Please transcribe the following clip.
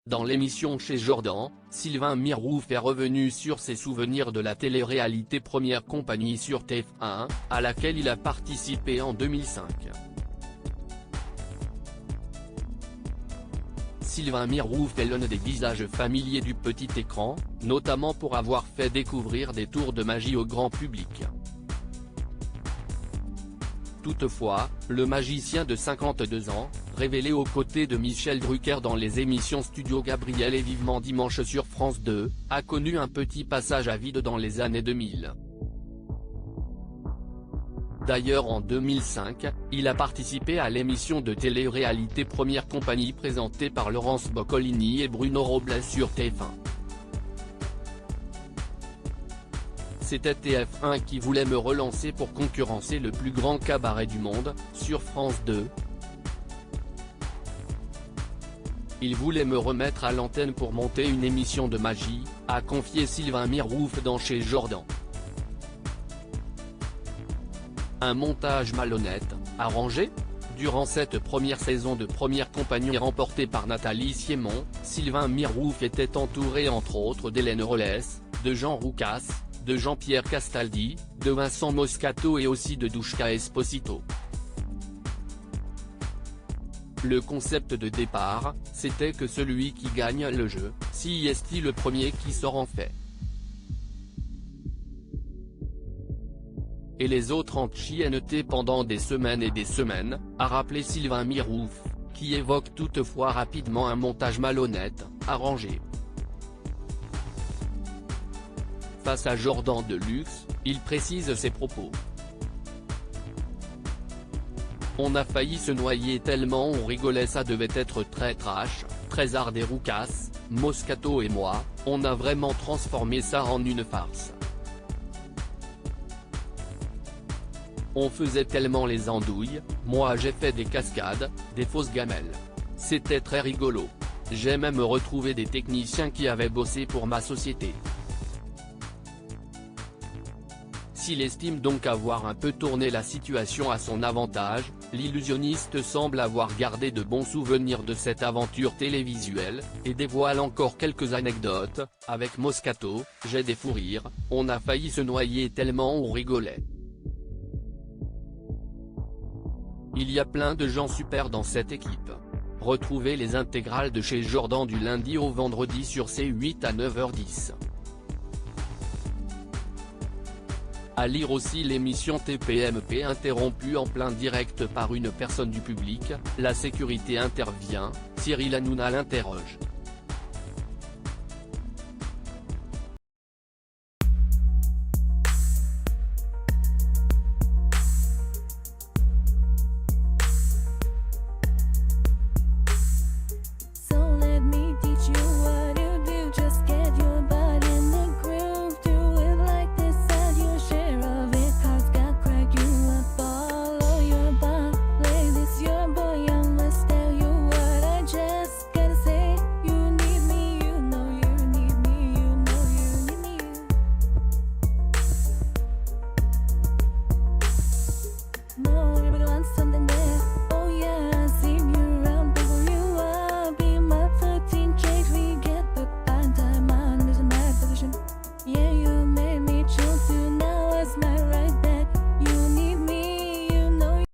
Dans l'émission Chez Jordan, Sylvain Mirouf est revenu sur ses souvenirs de la télé-réalité Première Compagnie sur TF1, à laquelle il a participé en 2005. Sylvain Mirouf est l'un des visages familiers du petit écran, notamment pour avoir fait découvrir des tours de magie au grand public. Toutefois, le magicien de 52 ans, révélé aux côtés de Michel Drucker dans les émissions Studio Gabriel et Vivement Dimanche sur France 2, a connu un petit passage à vide dans les années 2000. D'ailleurs en 2005, il a participé à l'émission de télé-réalité Première Compagnie présentée par Laurence Boccolini et Bruno Robles sur TF1. C'était TF1 qui voulait me relancer pour concurrencer le plus grand cabaret du monde, sur France 2. Il voulait me remettre à l'antenne pour monter une émission de magie, a confié Sylvain Mirouf dans Chez Jordan. Un montage malhonnête, arrangé ? Durant cette première saison de Première Compagnie remportée par Nathalie Siemon, Sylvain Mirouf était entouré entre autres d'Hélène Rollès, de Jean Roucas, de Jean-Pierre Castaldi, de Vincent Moscato et aussi de Douchka Esposito. Le concept de départ, c'était que celui qui gagne le jeu, si est le premier qui sort en fait. Et les autres en chienneté pendant des semaines et des semaines, a rappelé Sylvain Mirouf, qui évoque toutefois rapidement un montage malhonnête, arrangé. Face à Jordan de Luxe, il précise ses propos. On a failli se noyer tellement on rigolait, ça devait être très trash, très hard et Roucas, Moscato et moi, on a vraiment transformé ça en une farce. On faisait tellement les andouilles, moi j'ai fait des cascades, des fausses gamelles. C'était très rigolo. J'ai même retrouvé des techniciens qui avaient bossé pour ma société. S'il estime donc avoir un peu tourné la situation à son avantage, l'illusionniste semble avoir gardé de bons souvenirs de cette aventure télévisuelle, et dévoile encore quelques anecdotes. Avec Moscato, j'ai des fous rires, on a failli se noyer tellement on rigolait. Il y a plein de gens super dans cette équipe. Retrouvez les intégrales de Chez Jordan du lundi au vendredi sur C8 à 9h10. À lire aussi l'émission TPMP interrompue en plein direct par une personne du public, la sécurité intervient, Cyril Hanouna l'interroge.